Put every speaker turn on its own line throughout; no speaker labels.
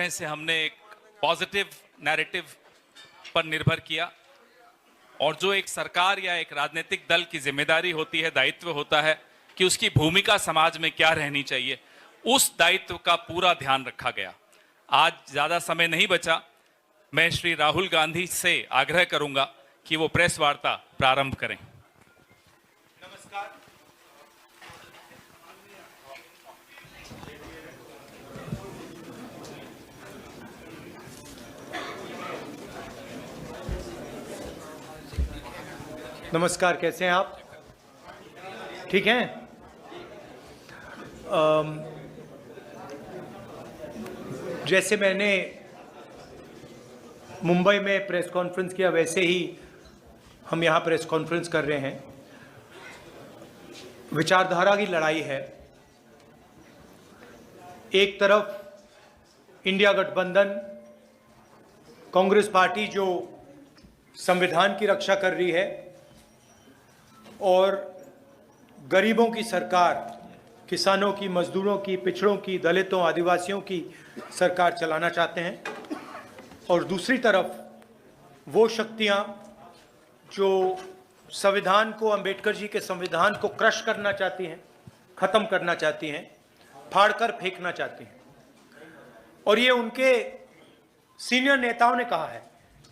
तरह से हमने एक पॉजिटिव नैरेटिव पर निर्भर किया, और जो एक सरकार या एक राजनीतिक दल की जिम्मेदारी होती है, दायित्व होता है कि उसकी भूमिका समाज में क्या रहनी चाहिए, उस दायित्व का पूरा ध्यान रखा गया। आज ज़्यादा समय नहीं बचा, मैं श्री राहुल गांधी से आग्रह करूंगा कि वो प्रेस वार्ता प्रारंभ करें। नमस्कार।
नमस्कार, कैसे हैं आप? ठीक हैं? जैसे मैंने मुंबई में प्रेस कॉन्फ्रेंस किया, वैसे ही हम यहाँ प्रेस कॉन्फ्रेंस कर रहे हैं। विचारधारा की लड़ाई है। एक तरफ इंडिया गठबंधन, कांग्रेस पार्टी जो संविधान की रक्षा कर रही है और गरीबों की सरकार, किसानों की, मजदूरों की, पिछड़ों की, दलितों, आदिवासियों की सरकार चलाना चाहते हैं, और दूसरी तरफ वो शक्तियां जो संविधान को, अंबेडकर जी के संविधान को क्रश करना चाहती हैं, ख़त्म करना चाहती हैं, फाड़कर फेंकना चाहती हैं। और ये उनके सीनियर नेताओं ने कहा है,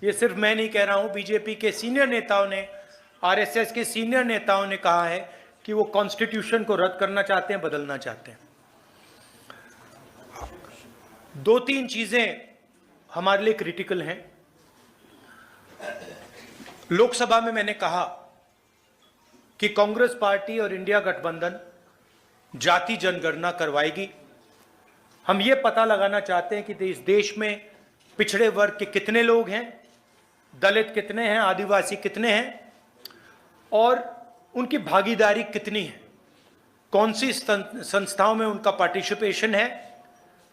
ये सिर्फ मैं नहीं कह रहा हूँ, बीजेपी के सीनियर नेताओं ने, आरएसएस के सीनियर नेताओं ने कहा है कि वो कॉन्स्टिट्यूशन को रद्द करना चाहते हैं, बदलना चाहते हैं। दो तीन चीजें हमारे लिए क्रिटिकल हैं। लोकसभा में मैंने कहा कि कांग्रेस पार्टी और इंडिया गठबंधन जाति जनगणना करवाएगी। हम ये पता लगाना चाहते हैं कि इस देश में पिछड़े वर्ग के कितने लोग हैं, दलित कितने हैं, आदिवासी कितने हैं, और उनकी भागीदारी कितनी है, कौन सी संस्थाओं में उनका पार्टिसिपेशन है,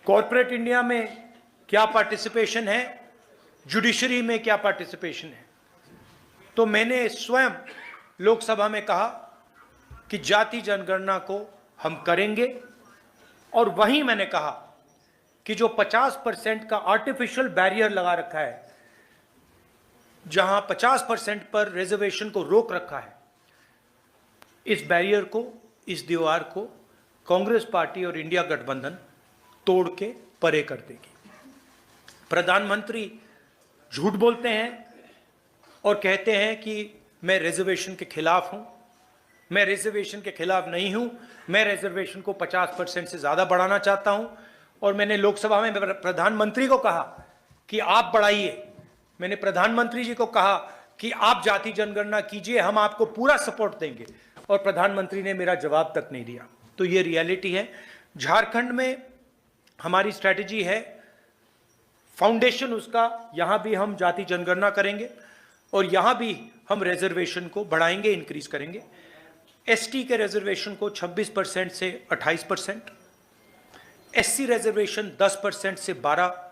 कॉरपोरेट इंडिया में क्या पार्टिसिपेशन है, जुडिशरी में क्या पार्टिसिपेशन है। तो मैंने स्वयं लोकसभा में कहा कि जाति जनगणना को हम करेंगे, और वहीं मैंने कहा कि जो 50% का आर्टिफिशियल बैरियर लगा रखा है, जहां 50% पर रिजर्वेशन को रोक रखा है, इस बैरियर को, इस दीवार को कांग्रेस पार्टी और इंडिया गठबंधन तोड़ के परे कर देगी। प्रधानमंत्री झूठ बोलते हैं और कहते हैं कि मैं रिजर्वेशन के खिलाफ हूं। मैं रिजर्वेशन के खिलाफ नहीं हूं, मैं रिजर्वेशन को 50% से ज्यादा बढ़ाना चाहता हूं। और मैंने लोकसभा में प्रधानमंत्री को कहा कि आप बढ़ाइए, मैंने प्रधानमंत्री जी को कहा कि आप जाति जनगणना कीजिए, हम आपको पूरा सपोर्ट देंगे, और प्रधानमंत्री ने मेरा जवाब तक नहीं दिया। तो ये रियलिटी है। झारखंड में हमारी स्ट्रैटेजी है, फाउंडेशन उसका, यहां भी हम जाति जनगणना करेंगे और यहां भी हम रिजर्वेशन को बढ़ाएंगे, इंक्रीज करेंगे। एसटी के रिजर्वेशन को 26% से 28%, एससी रिजर्वेशन 10% से 12%,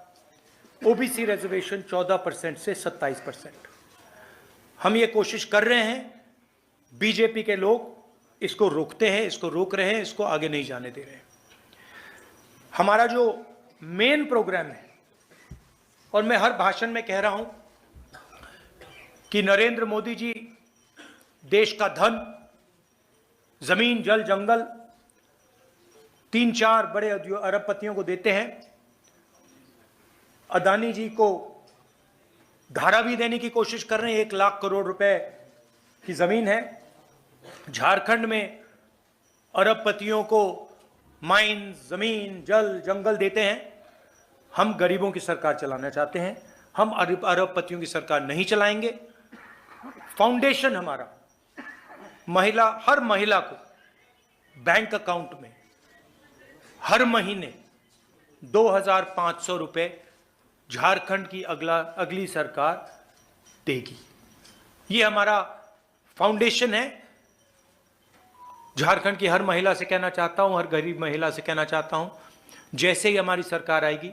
ओबीसी रिजर्वेशन 14% से 27%। हम ये कोशिश कर रहे हैं। बीजेपी के लोग इसको रोकते हैं, इसको रोक रहे हैं, इसको आगे नहीं जाने दे रहे हैं। हमारा जो मेन प्रोग्राम है, और मैं हर भाषण में कह रहा हूं कि नरेंद्र मोदी जी देश का धन, जमीन, जल, जंगल 3-4 बड़े अरबपतियों को देते हैं। अदानी जी को धारा भी देने की कोशिश कर रहे हैं, 1 लाख करोड़ रुपए की जमीन है। झारखंड में अरबपतियों को माइन, जमीन, जल, जंगल देते हैं। हम गरीबों की सरकार चलाना चाहते हैं, हम अरबपतियों की सरकार नहीं चलाएंगे। फाउंडेशन हमारा महिला, हर महिला को बैंक अकाउंट में हर महीने 2,500 रुपए झारखंड की अगली सरकार देगी। ये हमारा फाउंडेशन है। झारखंड की हर महिला से कहना चाहता हूं, हर गरीब महिला से कहना चाहता हूं, जैसे ही हमारी सरकार आएगी,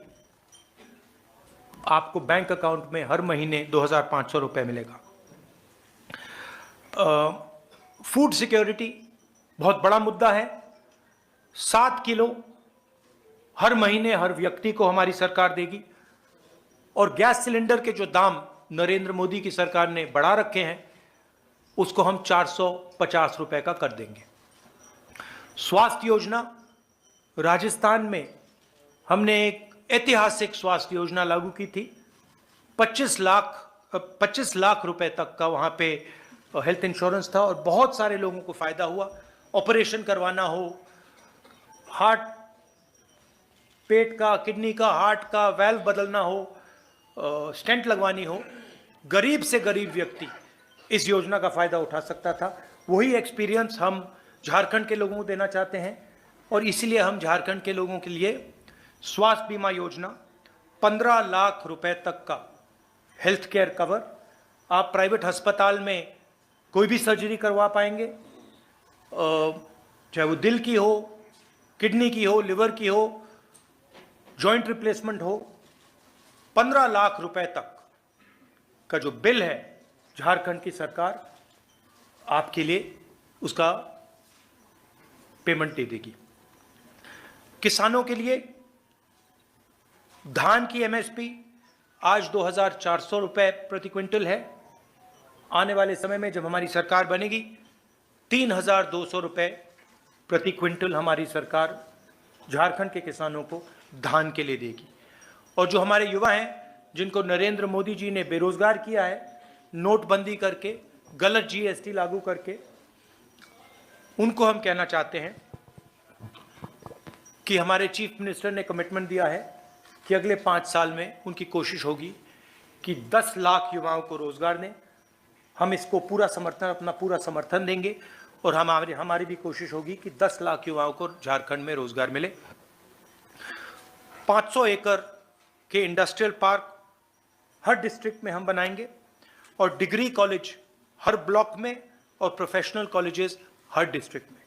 आपको बैंक अकाउंट में हर महीने 2,500 रुपए मिलेगा। फूड सिक्योरिटी बहुत बड़ा मुद्दा है। 7 किलो हर महीने हर व्यक्ति को हमारी सरकार देगी। और गैस सिलेंडर के जो दाम नरेंद्र मोदी की सरकार ने बढ़ा रखे हैं, उसको हम 450 रुपए का कर देंगे। स्वास्थ्य योजना, राजस्थान में हमने एक ऐतिहासिक स्वास्थ्य योजना लागू की थी। 25 लाख रुपए तक का वहां पे हेल्थ इंश्योरेंस था और बहुत सारे लोगों को फायदा हुआ। ऑपरेशन करवाना हो, हार्ट, पेट का, किडनी का, हार्ट का वाल्व बदलना हो, स्टेंट लगवानी हो, गरीब से गरीब व्यक्ति इस योजना का फायदा उठा सकता था। वही एक्सपीरियंस हम झारखंड के लोगों को देना चाहते हैं और इसीलिए हम झारखंड के लोगों के लिए स्वास्थ्य बीमा योजना, 15 लाख रुपए तक का हेल्थ केयर कवर, आप प्राइवेट अस्पताल में कोई भी सर्जरी करवा पाएंगे, चाहे वो दिल की हो, किडनी की हो, लिवर की हो, जॉइंट रिप्लेसमेंट हो। 15 लाख रुपए तक का जो बिल है, झारखंड की सरकार आपके लिए उसका पेमेंट दे देगी। किसानों के लिए धान की एमएसपी आज 2,400 रुपए प्रति क्विंटल है। आने वाले समय में जब हमारी सरकार बनेगी, 3,200 रुपए प्रति क्विंटल हमारी सरकार झारखंड के किसानों को धान के लिए देगी। और जो हमारे युवा हैं, जिनको नरेंद्र मोदी जी ने बेरोजगार किया है, नोटबंदी करके, गलत जीएसटी लागू करके, उनको हम कहना चाहते हैं कि हमारे चीफ मिनिस्टर ने कमिटमेंट दिया है कि अगले 5 साल में उनकी कोशिश होगी कि 10 लाख युवाओं को रोजगार दें। हम इसको अपना पूरा समर्थन देंगे और हमारी भी कोशिश होगी कि 10 लाख युवाओं को झारखंड में रोजगार मिले। 500 एकड़ के इंडस्ट्रियल पार्क हर डिस्ट्रिक्ट में हम बनाएंगे और डिग्री कॉलेज हर ब्लॉक में और प्रोफेशनल कॉलेजेस हर डिस्ट्रिक्ट में।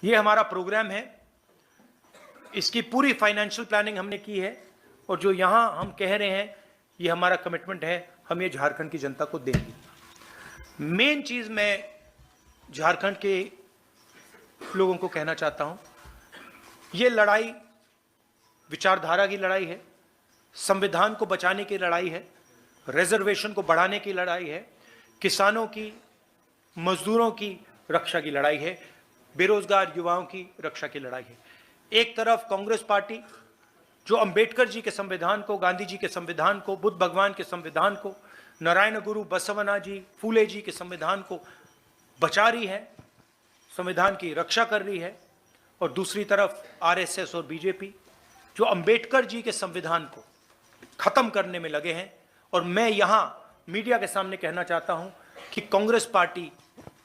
ये हमारा प्रोग्राम है। इसकी पूरी फाइनेंशियल प्लानिंग हमने की है और जो यहाँ हम कह रहे हैं, ये हमारा कमिटमेंट है, हम ये झारखंड की जनता को देंगे। मेन चीज़ मैं झारखंड के लोगों को कहना चाहता हूँ, ये लड़ाई विचारधारा की लड़ाई है, संविधान को बचाने की लड़ाई है, रिजर्वेशन को बढ़ाने की लड़ाई है, किसानों की, मजदूरों की रक्षा की लड़ाई है, बेरोजगार युवाओं की रक्षा की लड़ाई है। एक तरफ कांग्रेस पार्टी जो अंबेडकर जी के संविधान को, गांधी जी के संविधान को, बुद्ध भगवान के संविधान को, नारायण गुरु बसवना जी, फूले जी के संविधान को बचा रही है, संविधान की रक्षा कर रही है, और दूसरी तरफ आरएसएस और बीजेपी जो अंबेडकर जी के संविधान को खत्म करने में लगे हैं। और मैं यहां मीडिया के सामने कहना चाहता हूं कि कांग्रेस पार्टी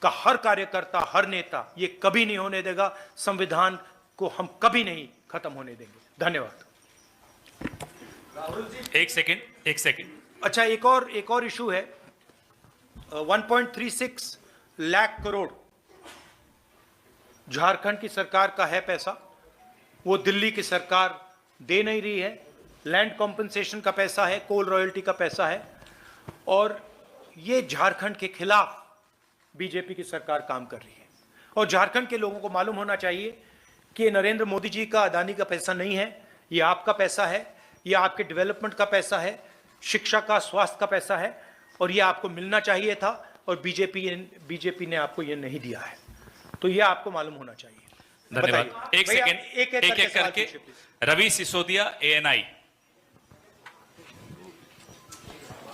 का हर कार्यकर्ता, हर नेता ये कभी नहीं होने देगा, संविधान को हम कभी नहीं खत्म होने देंगे। धन्यवाद।
एक सेकंड।
अच्छा, एक और इशू है। 1.36 लाख करोड़ झारखंड की सरकार का है पैसा, वो दिल्ली की सरकार दे नहीं रही है। लैंड कॉम्पेंसेशन का पैसा है, कोल रॉयल्टी का पैसा है, और ये झारखंड के खिलाफ बीजेपी की सरकार काम कर रही है। और झारखंड के लोगों को मालूम होना चाहिए कि ये नरेंद्र मोदी जी का, अदानी का पैसा नहीं है, ये आपका पैसा है, ये आपके डेवलपमेंट का पैसा है, शिक्षा का, स्वास्थ्य का पैसा है, और ये आपको मिलना चाहिए था, और बीजेपी ने आपको ये नहीं दिया है। तो ये आपको मालूम होना चाहिए।
धन्यवाद। एक सेकंड, एक करके। रवि सिसोदिया, ANI।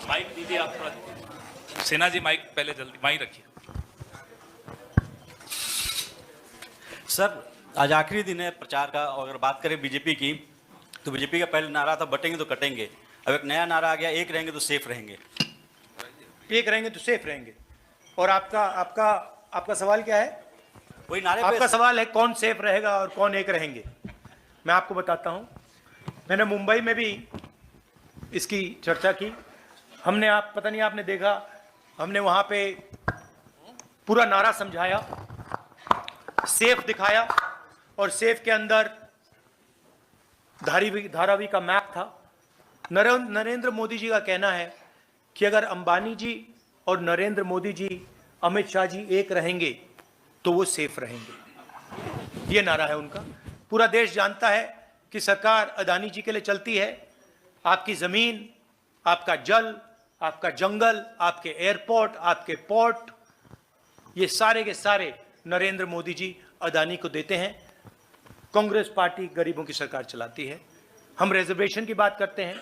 माइक दीजिए आप थोड़ा। सिन्हा जी माइक पहले जल्दी माइक रखिए।
सर, आज आखिरी दिन है प्रचार का, और अगर बात करें बीजेपी की, तो बीजेपी का पहले नारा था बटेंगे तो कटेंगे। अब एक नया नारा आ गया, एक रहेंगे तो सेफ रहेंगे।
एक रहेंगे तो सेफ रहेंगे। और आपका सवाल क्या है?
वही नारे पे
आपका सवाल है कौन सेफ रहेगा और कौन एक रहेंगे। मैं आपको बताता हूं, मैंने मुंबई में भी इसकी चर्चा की। हमने, आप पता नहीं आपने देखा, हमने वहां पे पूरा नारा समझाया, सेफ दिखाया, और सेफ के अंदर धारावी का मैप था। नरेंद्र मोदी जी का कहना है कि अगर अंबानी जी और नरेंद्र मोदी जी, अमित शाह जी एक रहेंगे तो वो सेफ रहेंगे। ये नारा है उनका। पूरा देश जानता है कि सरकार अदानी जी के लिए चलती है। आपकी जमीन, आपका जल, आपका जंगल, आपके एयरपोर्ट, आपके पोर्ट, ये सारे के सारे नरेंद्र मोदी जी अदानी को देते हैं। कांग्रेस पार्टी गरीबों की सरकार चलाती है। हम रिजर्वेशन की बात करते हैं,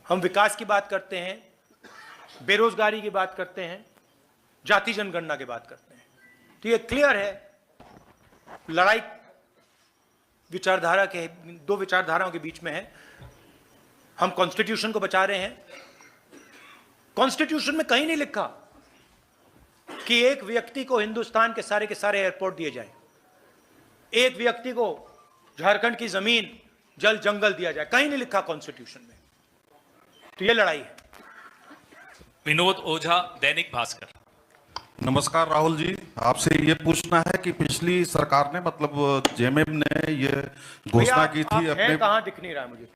हम विकास की बात करते हैं, बेरोजगारी की बात करते हैं, जाति जनगणना की बात करते हैं। तो ये क्लियर है, लड़ाई विचारधारा के, दो विचारधाराओं के बीच में है। हम कॉन्स्टिट्यूशन को बचा रहे हैं। कॉन्स्टिट्यूशन में कहीं नहीं लिखा कि एक व्यक्ति को हिंदुस्तान के सारे एयरपोर्ट दिए जाए, एक व्यक्ति को झारखंड की जमीन, जल, जंगल दिया जाए, कहीं नहीं लिखा कॉन्स्टिट्यूशन में। तो ये लड़ाई है।
विनोद ओझा, दैनिक भास्कर।
नमस्कार राहुल जी, आपसे ये पूछना है कि पिछली सरकार ने मतलब जेएमएम ने ये घोषणा की थी अपने,
कहां दिख नहीं रहा है मुझे।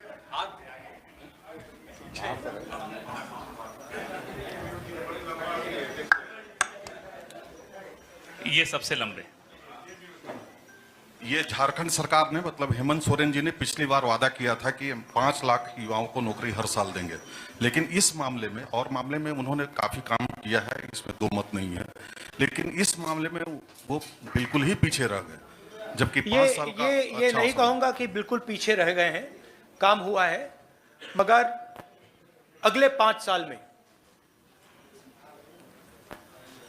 ये सबसे लंबे।
ये झारखंड सरकार ने मतलब हेमंत सोरेन जी ने पिछली बार वादा किया था कि हम 5 लाख युवाओं को नौकरी हर साल देंगे, लेकिन इस मामले में और मामले में उन्होंने काफी काम किया है, इसमें दो मत नहीं है, लेकिन इस मामले में वो बिल्कुल ही पीछे रह गए, जबकि 5 साल का
ये नहीं कहूंगा कि बिल्कुल पीछे रह गए हैं, काम हुआ है, मगर अगले 5 साल में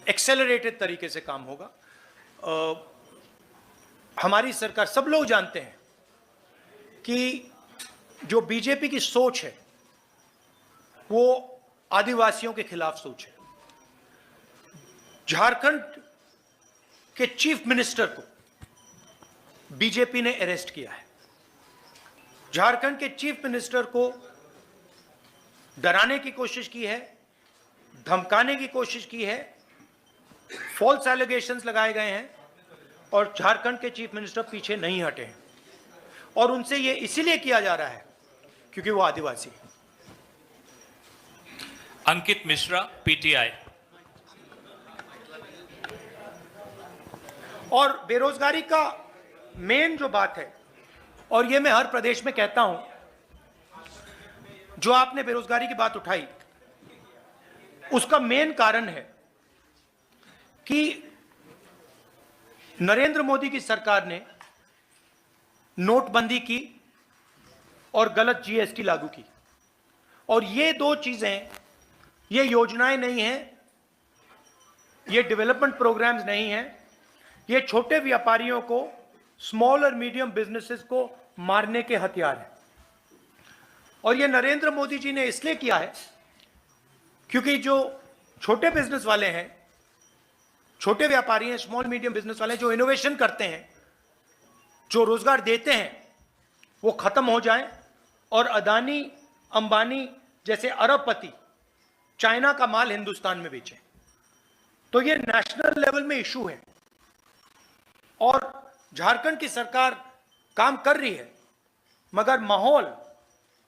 एक्सेलरेटेड तरीके से काम होगा। हमारी सरकार, सब लोग जानते हैं कि जो बीजेपी की सोच है वो आदिवासियों के खिलाफ सोच है। झारखंड के चीफ मिनिस्टर को बीजेपी ने अरेस्ट किया है। झारखंड के चीफ मिनिस्टर को डराने की कोशिश की है, धमकाने की कोशिश की है, फॉल्स एलिगेशंस लगाए गए हैं और झारखंड के चीफ मिनिस्टर पीछे नहीं हटे हैं। और उनसे ये इसीलिए किया जा रहा है क्योंकि वो आदिवासी है।
अंकित मिश्रा, पीटीआई।
और बेरोजगारी का मेन जो बात है, और ये मैं हर प्रदेश में कहता हूं, जो आपने बेरोजगारी की बात उठाई, उसका मेन कारण है कि नरेंद्र मोदी की सरकार ने नोटबंदी की और गलत जीएसटी लागू की। और ये दो चीजें, ये योजनाएं नहीं हैं, ये डेवलपमेंट प्रोग्राम्स नहीं हैं, ये छोटे व्यापारियों को, स्मॉल और मीडियम बिजनेसेस को मारने के हथियार हैं। और ये नरेंद्र मोदी जी ने इसलिए किया है क्योंकि जो छोटे बिजनेस वाले हैं, छोटे व्यापारी हैं, स्मॉल मीडियम बिजनेस वाले जो इनोवेशन करते हैं, जो रोजगार देते हैं, वो खत्म हो जाएं और अदानी, अंबानी जैसे अरबपति चाइना का माल हिंदुस्तान में बेचें। तो ये नेशनल लेवल में इशू है और झारखंड की सरकार काम कर रही है, मगर माहौल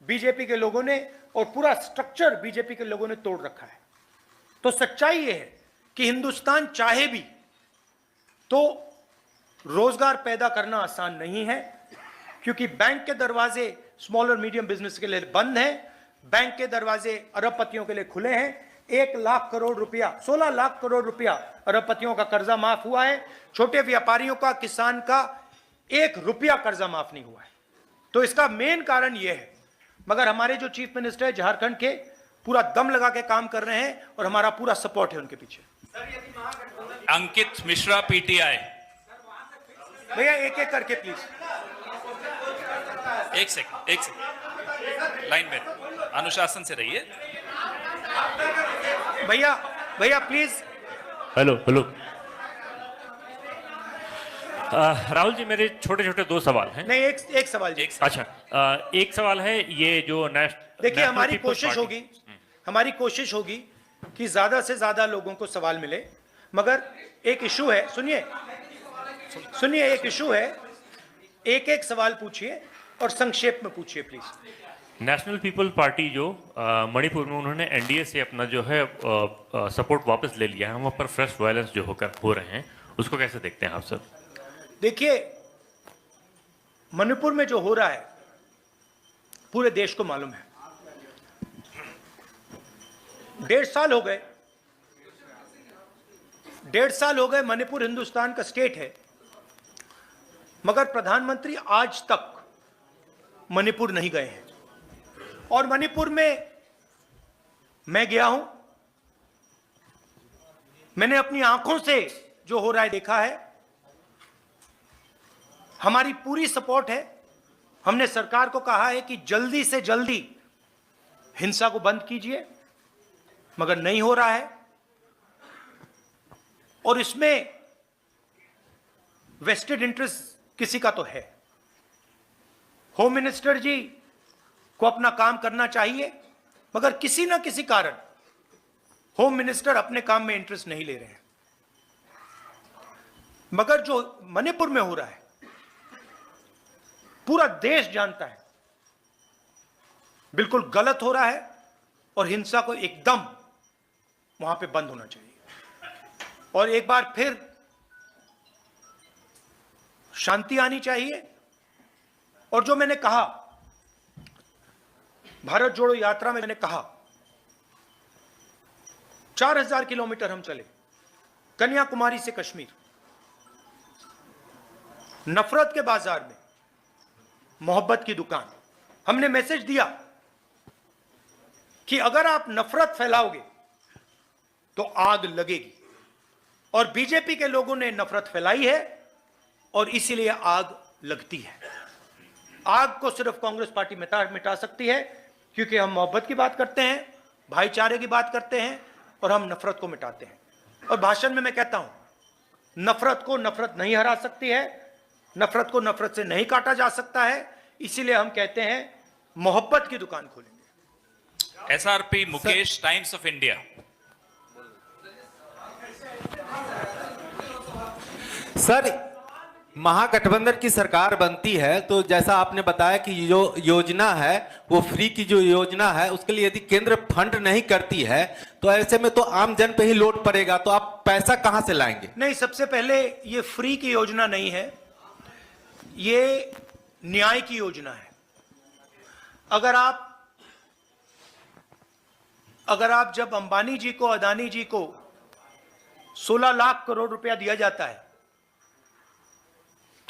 बीजेपी के लोगों ने और पूरा स्ट्रक्चर बीजेपी के लोगों ने तोड़ रखा है। तो सच्चाई ये है कि हिंदुस्तान चाहे भी तो रोजगार पैदा करना आसान नहीं है, क्योंकि बैंक के दरवाजे स्मॉल और मीडियम बिजनेस के लिए बंद हैं, बैंक के दरवाजे अरबपतियों के लिए खुले हैं। 1 लाख करोड़ रुपया, 16 लाख करोड़ रुपया अरबपतियों का कर्जा माफ हुआ है। छोटे व्यापारियों का, किसान का 1 रुपया कर्जा माफ नहीं हुआ है। तो इसका मेन कारण यह है। मगर हमारे जो चीफ मिनिस्टर है झारखंड के, पूरा दम लगा के काम कर रहे हैं और हमारा पूरा सपोर्ट है उनके पीछे।
अंकित मिश्रा, पीटीआई।
भैया एक एक करके प्लीज।
एक सेकंड, लाइन में अनुशासन से रहिए।
भैया प्लीज।
हेलो राहुल जी, मेरे छोटे छोटे 2 सवाल हैं।
नहीं, एक सवाल जी।
अच्छा, एक सवाल है, ये जो
देखिए, हमारी कोशिश होगी कि ज्यादा से ज्यादा लोगों को सवाल मिले, मगर एक इशू है, सुनिए एक इशू है, एक सवाल पूछिए और संक्षेप में पूछिए प्लीज।
नेशनल पीपल पार्टी जो मणिपुर में उन्होंने एनडीए से अपना जो है सपोर्ट वापस ले लिया है, वहाँ पर फ्रेश वायलेंस जो हो रहे हैं, उसको कैसे देखते हैं आप सर?
देखिए, मणिपुर में जो हो रहा है पूरे देश को मालूम है। 1.5 साल हो गए मणिपुर हिंदुस्तान का स्टेट है, मगर प्रधानमंत्री आज तक मणिपुर नहीं गए हैं। और मणिपुर में मैं गया हूं, मैंने अपनी आंखों से जो हो रहा है देखा है। हमारी पूरी सपोर्ट है। हमने सरकार को कहा है कि जल्दी से जल्दी हिंसा को बंद कीजिए, मगर नहीं हो रहा है। और इसमें वेस्टेड इंटरेस्ट किसी का तो है। होम मिनिस्टर जी को अपना काम करना चाहिए, मगर किसी ना किसी कारण होम मिनिस्टर अपने काम में इंटरेस्ट नहीं ले रहे हैं। मगर जो मणिपुर में हो रहा है पूरा देश जानता है, बिल्कुल गलत हो रहा है और हिंसा को एकदम वहां पे बंद होना चाहिए। और एक बार फिर शांति आनी चाहिए। और जो मैंने कहा भारत जोड़ो यात्रा में, मैंने कहा 4000 किलोमीटर हम चले, कन्याकुमारी से कश्मीर, नफरत के बाजार में मोहब्बत की दुकान। हमने मैसेज दिया कि अगर आप नफरत फैलाओगे तो आग लगेगी। और बीजेपी के लोगों ने नफरत फैलाई है और इसीलिए आग लगती है। आग को सिर्फ कांग्रेस पार्टी मिटा सकती है, क्योंकि हम मोहब्बत की बात करते हैं, भाईचारे की बात करते हैं और हम नफरत को मिटाते हैं। और भाषण में मैं कहता हूं, नफरत को नफरत नहीं हरा सकती है, नफरत को नफरत से नहीं काटा जा सकता है। इसीलिए हम कहते हैं मोहब्बत की दुकान खोलेंगे।
SRP Mukesh, Times of India.
Sir, Mahagathbandhan की सरकार बनती है तो जैसा आपने बताया कि जो योजना है वो फ्री की जो योजना है उसके लिए यदि केंद्र फंड नहीं करती है तो ऐसे में तो आम जन पे ही लोड पड़ेगा, तो आप पैसा कहां से लाएंगे? नहीं,
सबसे पहले ये फ्री की योजना नहीं है, ये न्याय की योजना है। अगर आप जब अंबानी जी को, अदानी जी को 16 लाख करोड़ रुपया दिया जाता है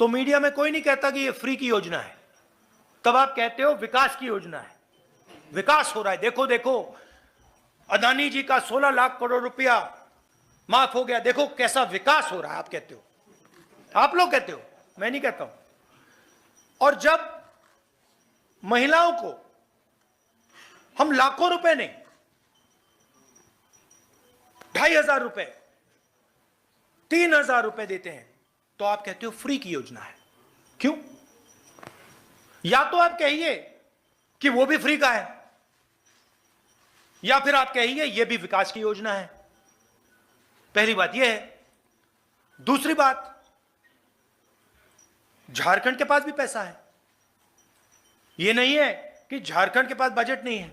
तो मीडिया में कोई नहीं कहता कि ये फ्री की योजना है, तब आप कहते हो विकास की योजना है, विकास हो रहा है, देखो देखो अदानी जी का 16 लाख करोड़ रुपया माफ हो गया, देखो कैसा विकास हो रहा है। आप कहते हो, आप लोग कहते हो, मैं नहीं कहता हूं। और जब महिलाओं को हम लाखों रुपए नहीं, 2500 रुपए, 3000 रुपए देते हैं तो आप कहते हो फ्री की योजना है। क्यों? या तो आप कहिए कि वो भी फ्री का है, या फिर आप कहिए ये भी विकास की योजना है। पहली बात यह है। दूसरी बात, झारखंड के पास भी पैसा है, यह नहीं है कि झारखंड के पास बजट नहीं है।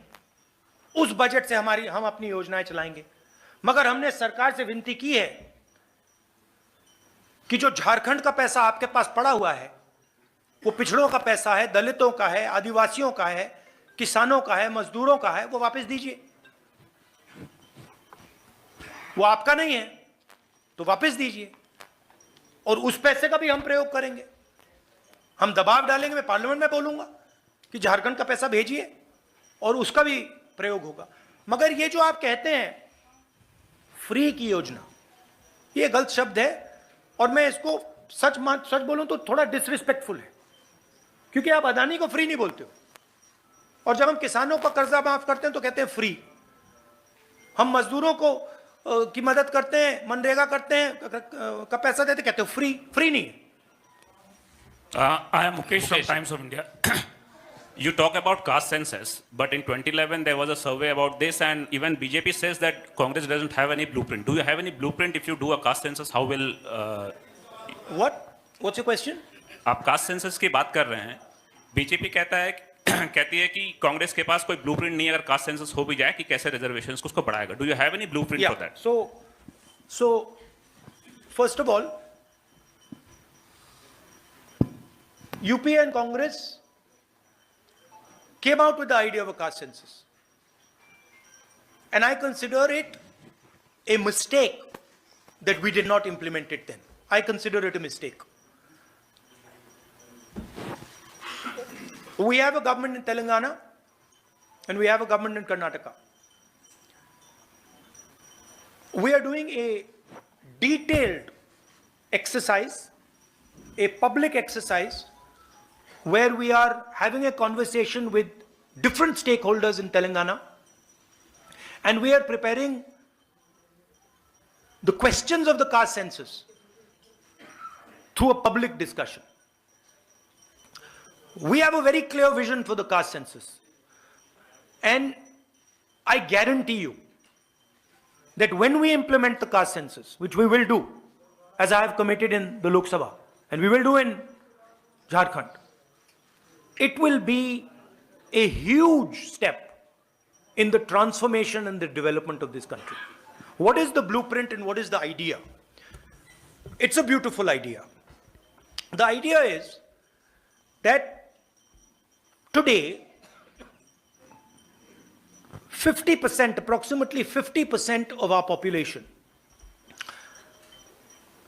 उस बजट से हम अपनी योजनाएं चलाएंगे। मगर हमने सरकार से विनती की है कि जो झारखंड का पैसा आपके पास पड़ा हुआ है वो पिछड़ों का पैसा है, दलितों का है, आदिवासियों का है, किसानों का है, मजदूरों का है, वो वापस दीजिए। वो आपका नहीं है तो वापस दीजिए। और उस पैसे का भी हम प्रयोग करेंगे, हम दबाव डालेंगे। मैं पार्लियामेंट में बोलूंगा कि झारखंड का पैसा भेजिए और उसका भी प्रयोग होगा। मगर ये जो आप कहते हैं फ्री की योजना, ये गलत शब्द है और मैं इसको सच बोलूं तो थोड़ा डिसरिस्पेक्टफुल है, क्योंकि आप अदानी को फ्री नहीं बोलते हो और जब हम किसानों का कर्जा माफ करते हैं तो कहते हैं फ्री। हम मजदूरों को की मदद करते हैं, मनरेगा करते हैं, का पैसा देते, कहते हो फ्री। फ्री नहीं है।
I am Mukesh from Times of India. You talk about caste census, but in 2011 there was a survey about this, and even BJP says that Congress doesn't have any blueprint. Do you have any blueprint if you do a caste census? How will?
What? What's your question?
आप caste census की बात कर रहे हैं, BJP कहती है कि कांग्रेस के पास कोई ब्लूप्रिंट नहीं है अगर कास्ट सेंसस हो भी जाए कि कैसे रिजर्वेशंस को उसको बढ़ाएगा. Do you have any blueprint for that?
So first of all, UP and Congress came out with the idea of a caste census. And I consider it a mistake that we did not implement it then. I consider it a mistake. We have a government in Telangana and we have a government in Karnataka. We are doing a detailed exercise, a public exercise, where we are having a conversation with different stakeholders in Telangana, and we are preparing the questions of the caste census through a public discussion. We have a very clear vision for the caste census, and I guarantee you that when we implement the caste census, which we will do, as I have committed in the Lok Sabha, and we will do in Jharkhand, it will be a huge step in the transformation and the development of this country. What is the blueprint and what is the idea? It's a beautiful idea. The idea is that today, 50%, approximately 50% of our population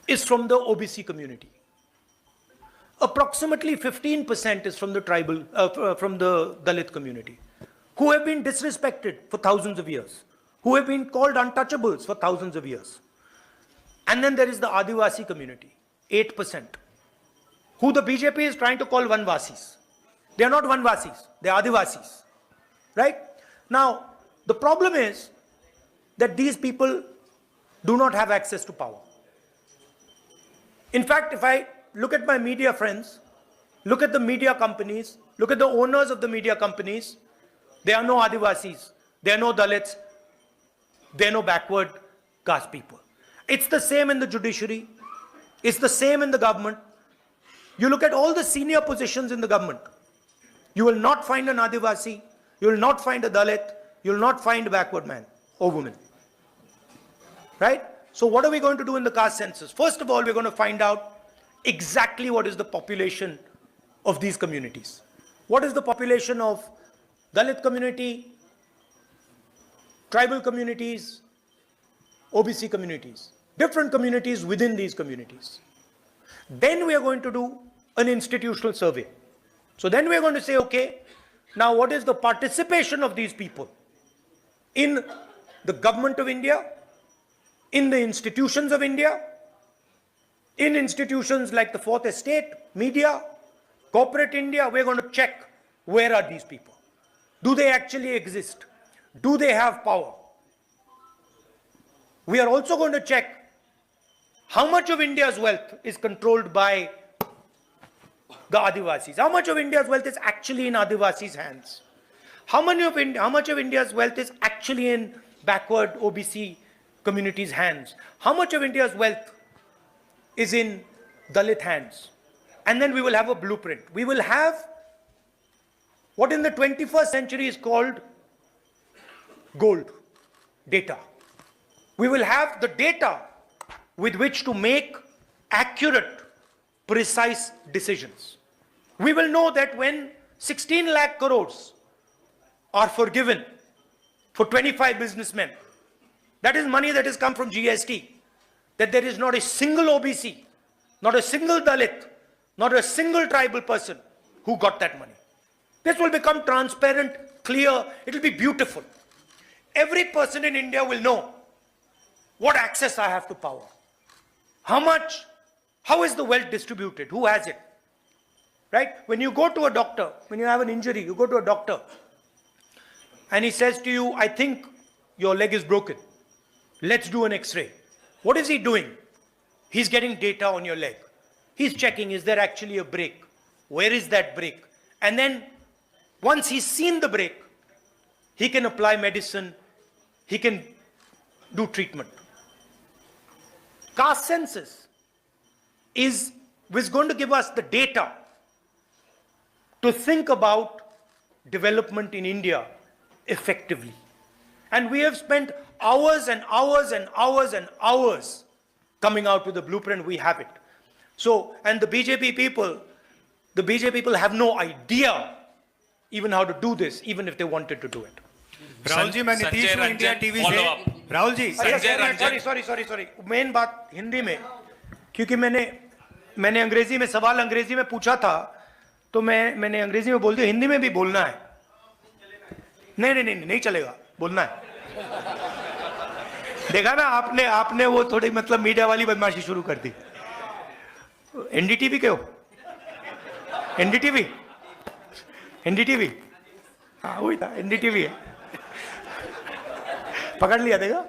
is from the OBC community. Approximately 15% is from the tribal, from the Dalit community, who have been disrespected for thousands of years, who have been called untouchables for thousands of years. And then there is the Adivasi community, 8%, who the BJP is trying to call Vanvasis. They are not Vanvasis, they are Adivasis, right? Now, the problem is that these people do not have access to power. In fact, if I look at my media friends, look at the media companies, look at the owners of the media companies, there are no Adivasis, there are no Dalits, there are no backward caste people. It's the same in the judiciary, it's the same in the government. You look at all the senior positions in the government, you will not find an Adivasi, you will not find a Dalit, you will not find a backward man or woman. Right? So what are we going to do in the caste census? First of all, we're going to find out exactly what is the population of these communities. What is the population of Dalit community, tribal communities, OBC communities, different communities within these communities. Then we are going to do an institutional survey. So then we are going to say, okay, now what is the participation of these people in the government of India, in the institutions of India, in institutions like the Fourth Estate, media, corporate India. We're going to check, where are these people? Do they actually exist? Do they have power? We are also going to check how much of India's wealth is controlled by the Adivasis. How much of India's wealth is actually in Adivasis' hands? How much of India's wealth is actually in backward OBC communities' hands? How much of India's wealth is in Dalit hands? And then we will have a blueprint. We will have what in the 21st century is called gold data. We will have the data with which to make accurate, precise decisions. We will know that when 16 lakh crores are forgiven for 25 businessmen, that is money that has come from GST, that there is not a single OBC, not a single Dalit, not a single tribal person who got that money. This will become transparent, clear, it will be beautiful. Every person in India will know what access I have to power. How much, how is the wealth distributed, who has it? Right? When you go to a doctor, when you have an injury, you go to a doctor and he says to you, I think your leg is broken. Let's do an X-ray. What is he doing? He's getting data on your leg. He's checking, is there actually a break? Where is that break? And then once he's seen the break, he can apply medicine, he can do treatment. Caste census is going to give us the data to think about development in India effectively. And we have spent hours and hours and hours and hours coming out with a blueprint. We have it. So, and the BJP people, The BJP people have no idea even how to do this, even if they wanted to do it.
Rahul ji, मैं नीतीश
संजय
हूँ India
Ranjan,
TV
follow
से।
up.
Rahul ji,
Sanjay Ranjan.
Sorry main बात हिंदी में, क्योंकि मैंने अंग्रेजी में सवाल अंग्रेजी में पूछा था, तो मैंने अंग्रेजी में बोल दिया, हिंदी में भी बोलना है। नहीं चलेगा, बोलना है। देखा ना आपने वो थोड़ी मतलब मीडिया वाली बदमाशी शुरू कर दी। एनडीटीवी के हो? एनडीटीवी हाँ वही था, एनडीटीवी है। पकड़ लिया देगा?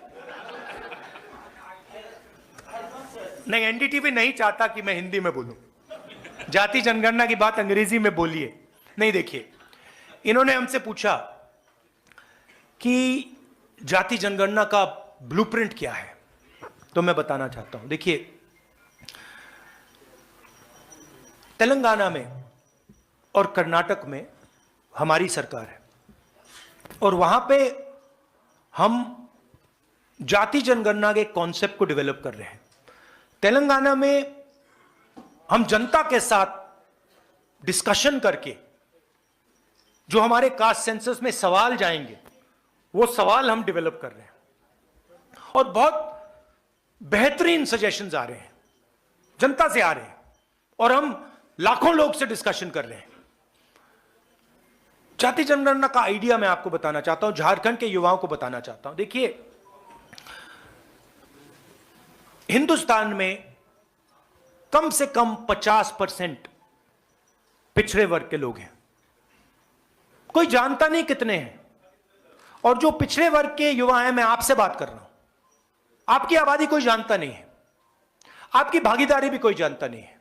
नहीं, एनडीटीवी नहीं चाहता कि मैं हिंदी में बोलूं। जाति जनगणना की बात अंग्रेजी में बोलिए। नहीं, देखिए, इन्होंने हमसे पूछा कि जाति जनगणना का ब्लूप्रिंट क्या है, तो मैं बताना चाहता हूं। देखिए, तेलंगाना में और कर्नाटक में हमारी सरकार है, और वहां पे हम जाति जनगणना के कॉन्सेप्ट को डेवलप कर रहे हैं। तेलंगाना में हम जनता के साथ डिस्कशन करके जो हमारे कास्ट सेंसस में सवाल जाएंगे, वो सवाल हम डेवलप कर रहे हैं, और बहुत बेहतरीन सजेशंस आ रहे हैं, जनता से आ रहे हैं, और हम लाखों लोग से डिस्कशन कर रहे हैं। जाति जनगणना का आइडिया मैं आपको बताना चाहता हूं, झारखंड के युवाओं को बताना चाहता हूं। देखिए, हिंदुस्तान में कम से कम 50% पिछड़े वर्ग के लोग हैं। कोई जानता नहीं कितने हैं, और जो पिछड़े वर्ग के युवा हैं, मैं आपसे बात कर रहा हूं, आपकी आबादी कोई जानता नहीं है, आपकी भागीदारी भी कोई जानता नहीं है।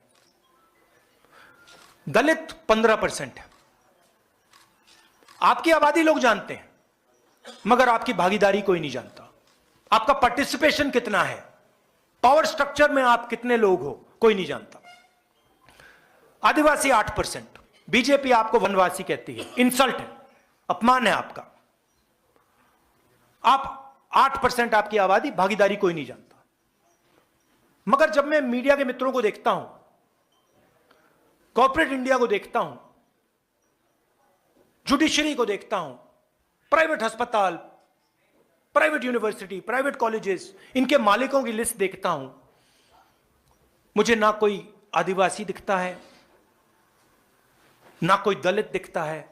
दलित 15% है, आपकी आबादी लोग जानते हैं, मगर आपकी भागीदारी कोई नहीं जानता। आपका पार्टिसिपेशन कितना है, पावर स्ट्रक्चर में आप कितने लोग हो, कोई नहीं जानता। आदिवासी 8%, बीजेपी आपको वनवासी कहती है, इंसल्ट है, अपमान है आपका। आप 8% आपकी आबादी, भागीदारी कोई नहीं जानता। मगर जब मैं मीडिया के मित्रों को देखता हूं, कॉर्पोरेट इंडिया को देखता हूं, जुडिशरी को देखता हूं, प्राइवेट अस्पताल, प्राइवेट यूनिवर्सिटी, प्राइवेट कॉलेजेस, इनके मालिकों की लिस्ट देखता हूं, मुझे ना कोई आदिवासी दिखता है, ना कोई दलित दिखता है,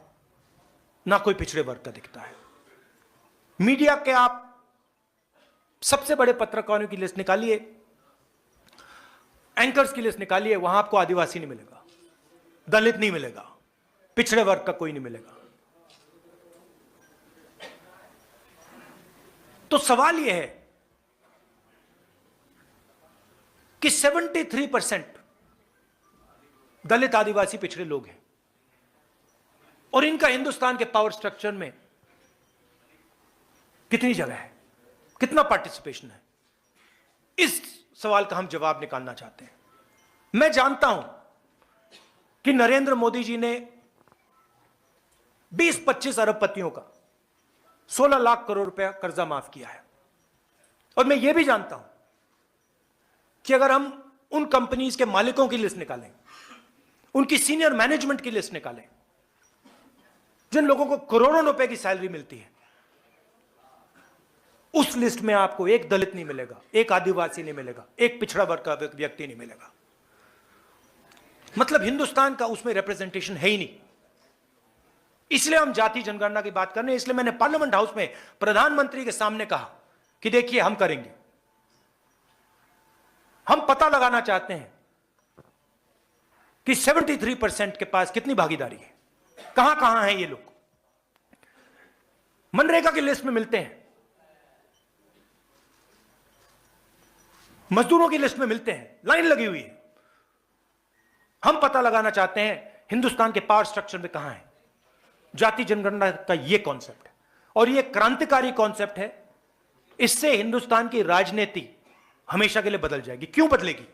ना कोई पिछड़े वर्ग का दिखता है। मीडिया के आप सबसे बड़े पत्रकारों की लिस्ट निकालिए, एंकर्स की लिस्ट निकालिए, वहां आपको आदिवासी नहीं मिलेगा, दलित नहीं मिलेगा, पिछड़े वर्ग का कोई नहीं मिलेगा। तो सवाल यह है कि 73% दलित आदिवासी पिछड़े लोग हैं, और इनका हिंदुस्तान के पावर स्ट्रक्चर में कितनी जगह है, कितना पार्टिसिपेशन है, इस सवाल का हम जवाब निकालना चाहते हैं। मैं जानता हूं कि नरेंद्र मोदी जी ने 20-25 अरबपतियों का 16 लाख करोड़ रुपया कर्जा माफ किया है, और मैं यह भी जानता हूं कि अगर हम उन कंपनीज के मालिकों की लिस्ट निकालें, उनकी सीनियर मैनेजमेंट की लिस्ट निकालें, जिन लोगों को करोड़ों रुपए की सैलरी मिलती है, उस लिस्ट में आपको एक दलित नहीं मिलेगा, एक आदिवासी नहीं मिलेगा, एक पिछड़ा वर्ग का व्यक्ति नहीं मिलेगा। मतलब हिंदुस्तान का उसमें रिप्रेजेंटेशन है ही नहीं। इसलिए हम जाति जनगणना की बात कर रहे हैं। इसलिए मैंने पार्लियामेंट हाउस में प्रधानमंत्री के सामने कहा कि देखिए, हम करेंगे, हम पता लगाना चाहते हैं कि 73% के पास कितनी भागीदारी है, कहां कहां हैं ये लोग। मनरेगा की लिस्ट में मिलते हैं, मजदूरों की लिस्ट में मिलते हैं, लाइन लगी हुई है। हम पता लगाना चाहते हैं हिंदुस्तान के पावर स्ट्रक्चर में कहां है। जाति जनगणना का यह कॉन्सेप्ट है, और यह क्रांतिकारी कॉन्सेप्ट है। इससे हिंदुस्तान की राजनीति हमेशा के लिए बदल जाएगी। क्यों बदलेगी?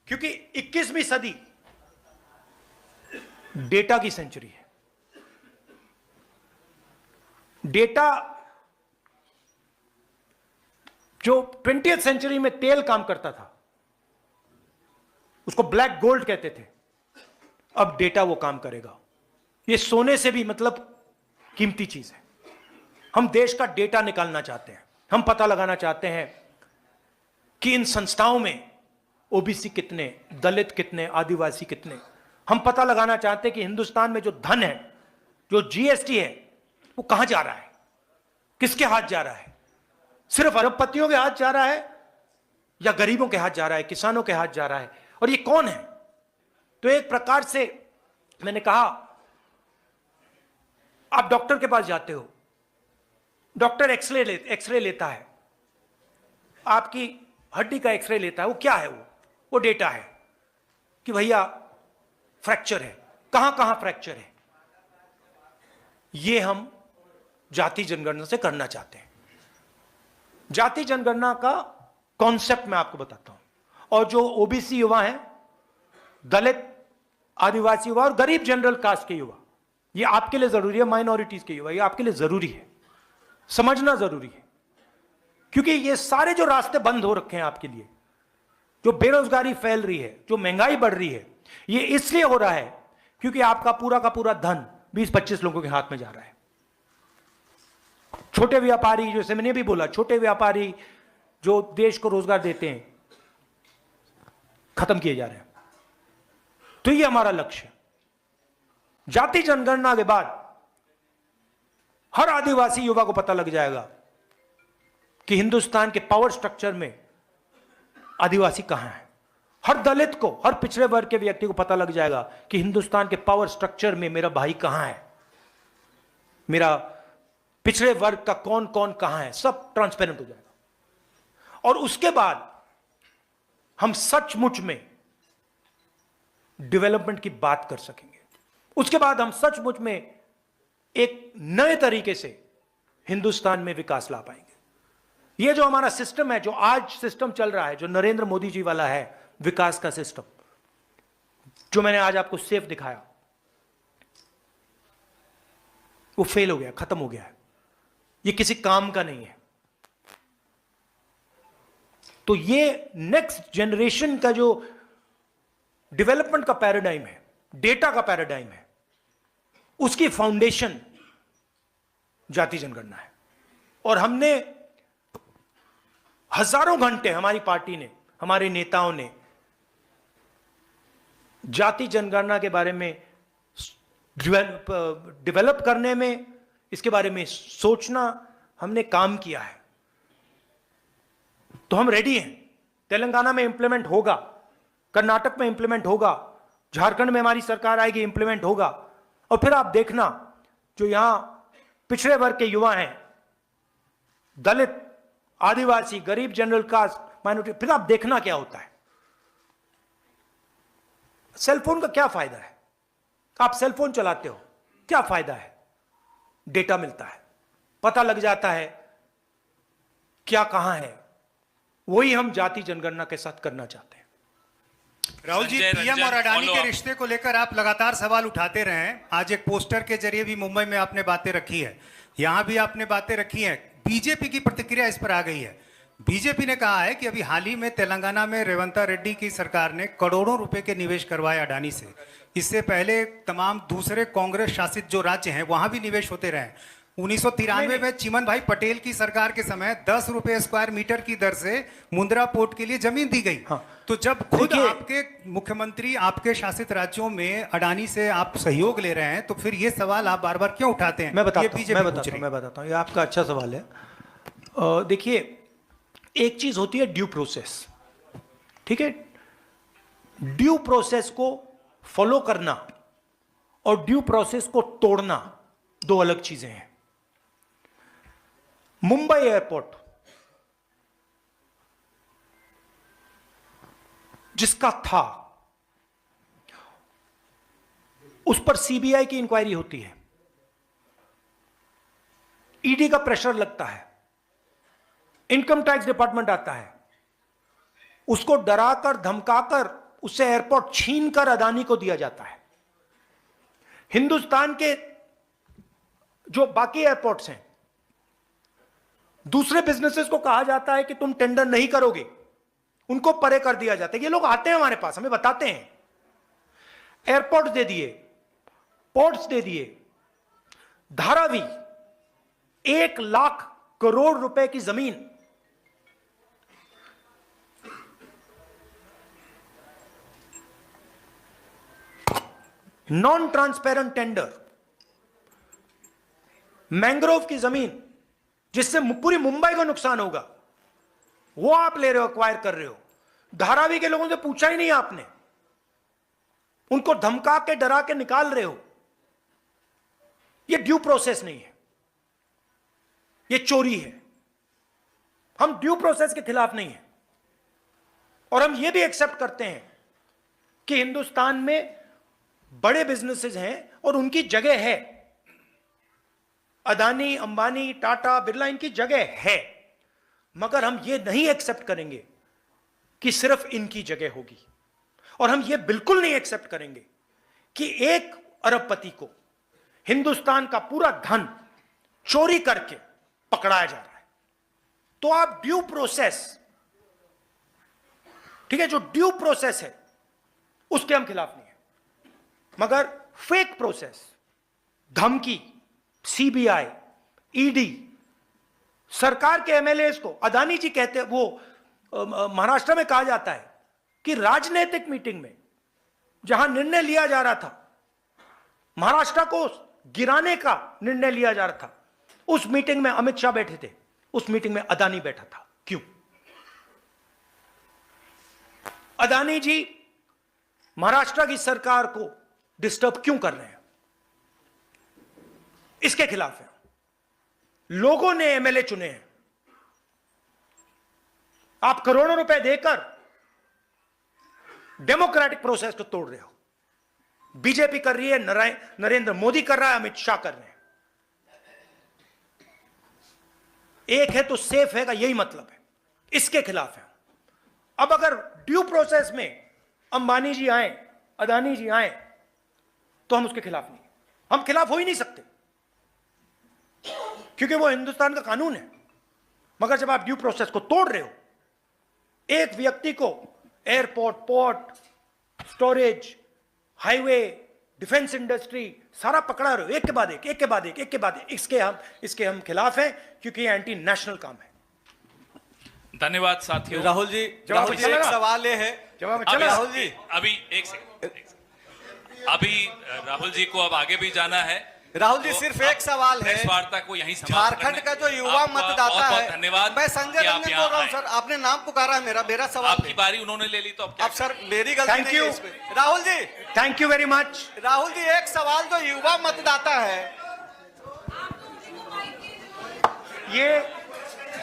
क्योंकि 21वीं सदी डेटा की सेंचुरी है। डेटा जो 20th सेंचुरी में तेल काम करता था, उसको ब्लैक गोल्ड कहते थे, अब डेटा वो काम करेगा। ये सोने से भी मतलब कीमती चीज है। हम देश का डेटा निकालना चाहते हैं, हम पता लगाना चाहते हैं कि इन संस्थाओं में ओबीसी कितने, दलित कितने, आदिवासी कितने। हम पता लगाना चाहते हैं कि हिंदुस्तान में जो धन है, जो जीएसटी है, वो कहां जा रहा है, किसके हाथ जा रहा है। सिर्फ अरबपतियों के हाथ जा रहा है या गरीबों के हाथ जा रहा है, किसानों के हाथ जा रहा है, और ये कौन है। तो एक प्रकार से मैंने कहा, आप डॉक्टर के पास जाते हो, डॉक्टर एक्सरे लेता है, आपकी हड्डी का एक्सरे लेता है। वो क्या है? वो डेटा है कि भैया फ्रैक्चर है, कहां कहां फ्रैक्चर है। ये हम जाति जनगणना से करना चाहते हैं। जाति जनगणना का कॉन्सेप्ट मैं आपको बताता हूं, और जो ओबीसी युवा हैं, दलित, आदिवासी युवा और गरीब जनरल कास्ट के युवा, ये आपके लिए जरूरी है। माइनॉरिटीज के युवा, ये आपके लिए जरूरी है, समझना जरूरी है। क्योंकि ये सारे जो रास्ते बंद हो रखे हैं आपके लिए, जो बेरोजगारी फैल रही है, जो महंगाई बढ़ रही है, ये इसलिए हो रहा है क्योंकि आपका पूरा का पूरा धन 20-25 लोगों के हाथ में जा रहा है। छोटे व्यापारी, जैसे मैंने भी बोला, छोटे व्यापारी जो देश को रोजगार देते हैं, खत्म किए जा रहे हैं। तो ये हमारा लक्ष्य है। जाति जनगणना के बाद हर आदिवासी युवा को पता लग जाएगा कि हिंदुस्तान के पावर स्ट्रक्चर में आदिवासी कहां है। हर दलित को, हर पिछड़े वर्ग के व्यक्ति को पता लग जाएगा कि हिंदुस्तान के पावर स्ट्रक्चर में मेरा भाई कहां है, मेरा पिछड़े वर्ग का कौन कौन कहां है, सब ट्रांसपेरेंट हो जाएगा। और उसके बाद हम सचमुच में डेवलपमेंट की बात कर सकेंगे। उसके बाद हम सचमुच में एक नए तरीके से हिंदुस्तान में विकास ला पाएंगे। यह जो हमारा सिस्टम है, जो आज सिस्टम चल रहा है, जो नरेंद्र मोदी जी वाला है विकास का सिस्टम, जो मैंने आज आपको सेफ दिखाया, वो फेल हो गया, खत्म हो गया है। ये किसी काम का नहीं है। तो ये नेक्स्ट जनरेशन का जो डेवलपमेंट का पैराडाइम है, डेटा का पैराडाइम है, उसकी फाउंडेशन जाति जनगणना है। और हमने हजारों घंटे, हमारी पार्टी ने, हमारे नेताओं ने जाति जनगणना के बारे में डेवलप करने में, इसके बारे में सोचना, हमने काम किया है। तो हम रेडी हैं। तेलंगाना में इंप्लीमेंट होगा, कर्नाटक में इंप्लीमेंट होगा, झारखंड में हमारी सरकार आएगी, इंप्लीमेंट होगा। और फिर आप देखना, जो यहां पिछड़े वर्ग के युवा हैं, दलित, आदिवासी, गरीब, जनरल कास्ट, माइनॉरिटी, फिर आप देखना क्या होता है। सेलफोन का क्या फायदा है? आप सेलफोन चलाते हो, क्या फायदा है? डेटा मिलता है, पता लग जाता है क्या कहां है। वही हम जाति जनगणना के साथ करना चाहते हैं।
राहुल जी,
संजय
पीएम
रंजन,
और अडानी
follow
के
up।
रिश्ते को लेकर आप लगातार सवाल उठाते रहे हैं। आज एक पोस्टर के जरिए भी मुंबई में आपने बातें रखी है, यहां भी आपने बातें रखी हैं। बीजेपी की प्रतिक्रिया इस पर आ गई है। बीजेपी ने कहा है कि अभी हाल ही में तेलंगाना में रेवंत रेड्डी की सरकार ने करोड़ों रुपए के निवेश करवाए अडानी से। इससे पहले तमाम दूसरे कांग्रेस शासित जो राज्य हैं वहां भी निवेश होते रहे। 1993 में चिमन भाई पटेल की सरकार के समय 10 रुपए स्क्वायर मीटर की दर से मुंद्रा पोर्ट के लिए जमीन दी गई।
हाँ।
तो जब खुद
देखिए,
आपके मुख्यमंत्री आपके शासित राज्यों में अडानी से आप सहयोग ले रहे हैं, तो फिर ये सवाल आप बार बार क्यों उठाते हैं?
मैं बताता
ये
हूं,
बीजेपी
मैं
पूछ
बताता
रही
हूं, मैं बताता हूं। ये आपका अच्छा सवाल है। देखिए, एक चीज होती है ड्यू प्रोसेस, ठीक है। ड्यू प्रोसेस को फॉलो करना और ड्यू प्रोसेस को तोड़ना दो अलग चीजें हैं। मुंबई एयरपोर्ट जिसका था, उस पर सीबीआई की इंक्वायरी होती है, ईडी का प्रेशर लगता है, इनकम टैक्स डिपार्टमेंट आता है, उसको डराकर धमकाकर उससे एयरपोर्ट छीनकर अदानी को दिया जाता है। हिंदुस्तान के जो बाकी एयरपोर्ट्स हैं, दूसरे बिजनेसेस को कहा जाता है कि तुम टेंडर नहीं करोगे, उनको परे कर दिया जाता है। ये लोग आते हैं हमारे पास, हमें बताते हैं एयरपोर्ट दे दिए, पोर्ट्स दे दिए, धारावी 1 लाख करोड़ रुपए की जमीन नॉन ट्रांसपेरेंट टेंडर, मैंग्रोव की जमीन जिससे पूरी मुंबई को नुकसान होगा, वो आप ले रहे हो, एक्वायर कर रहे हो। धारावी के लोगों से पूछा ही नहीं आपने, उनको धमका के डरा के निकाल रहे हो। ये ड्यू प्रोसेस नहीं है, ये चोरी है। हम ड्यू प्रोसेस के खिलाफ नहीं है, और हम ये भी एक्सेप्ट करते हैं कि हिंदुस्तान में बड़े बिजनेसेस हैं और उनकी जगह है। अदानी, अंबानी, टाटा, बिरला, इनकी जगह है, मगर हम ये नहीं एक्सेप्ट करेंगे कि सिर्फ इनकी जगह होगी। और हम ये बिल्कुल नहीं एक्सेप्ट करेंगे कि एक अरबपति को हिंदुस्तान का पूरा धन चोरी करके पकड़ाया जा रहा है। तो आप ड्यू प्रोसेस, ठीक है, जो ड्यू प्रोसेस है उसके हम खिलाफ नहीं है, मगर फेक प्रोसेस, धमकी, सीबीआई, ईडी, सरकार के एमएलएस को, अदानी जी कहते हैं, वो महाराष्ट्र में कहा जाता है कि राजनीतिक मीटिंग में जहां निर्णय लिया जा रहा था, महाराष्ट्र को गिराने का निर्णय लिया जा रहा था, उस मीटिंग में अमित शाह बैठे थे, उस मीटिंग में अदानी बैठा था। क्यों? अदानी जी महाराष्ट्र की सरकार को डिस्टर्ब क्यों कर रहे हैं? इसके खिलाफ है। लोगों ने एमएलए चुने हैं, आप करोड़ों रुपए देकर डेमोक्रेटिक प्रोसेस को तोड़ रहे हो। बीजेपी कर रही है, नरेंद्र मोदी कर रहा है, अमित शाह कर रहे हैं। एक है तो सेफ है का यही मतलब है, इसके खिलाफ है। अब अगर ड्यू प्रोसेस में अंबानी जी आए, अदानी जी आए, तो हम उसके खिलाफ नहीं, हम खिलाफ हो ही नहीं सकते, क्योंकि वो हिंदुस्तान का कानून है। मगर जब आप ड्यू प्रोसेस को तोड़ रहे हो, एक व्यक्ति को airport, port, storage, highway, defence industry सारा पकड़ा रहे हो, एक के बाद एक, एक के बाद एक, एक के बाद एक, इसके हम खिलाफ हैं, क्योंकि ये एंटी नेशनल काम है।
धन्यवाद साथियों।
राहुल जी,
जवाब
राहुल जी,
चलेगा?
एक सवाल ये है,
जवाब
अभी
चला?
राहुल जी,
अभी एक सेकंड, अभी राहुल जी को अब आगे भी जाना है।
राहुल जी,
तो
सिर्फ एक सवाल है।
इस वार्ता को यहीं समाप्त
झारखंड का जो युवा
आपका
मतदाता
बहुत-बहुत
है,
धन्यवाद।
मैं संजय
कि आप
रंजन
यहाँ
बोल रहा हूँ
आए।
सर, आपने नाम पुकारा है, मेरा सवाल
आपकी
है।
बारी उन्होंने ले ली तो अब क्या
अब सर मेरी गलती
Thank
नहीं है
you.
इसमें। Rahul ji,
thank you very much.
Rahul ji, एक सवाल जो युवा मतदाता है,
ये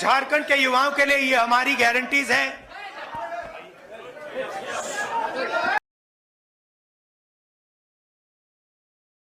झारखंड के युवाओं के लिए ये हमारी गारंटीज हैं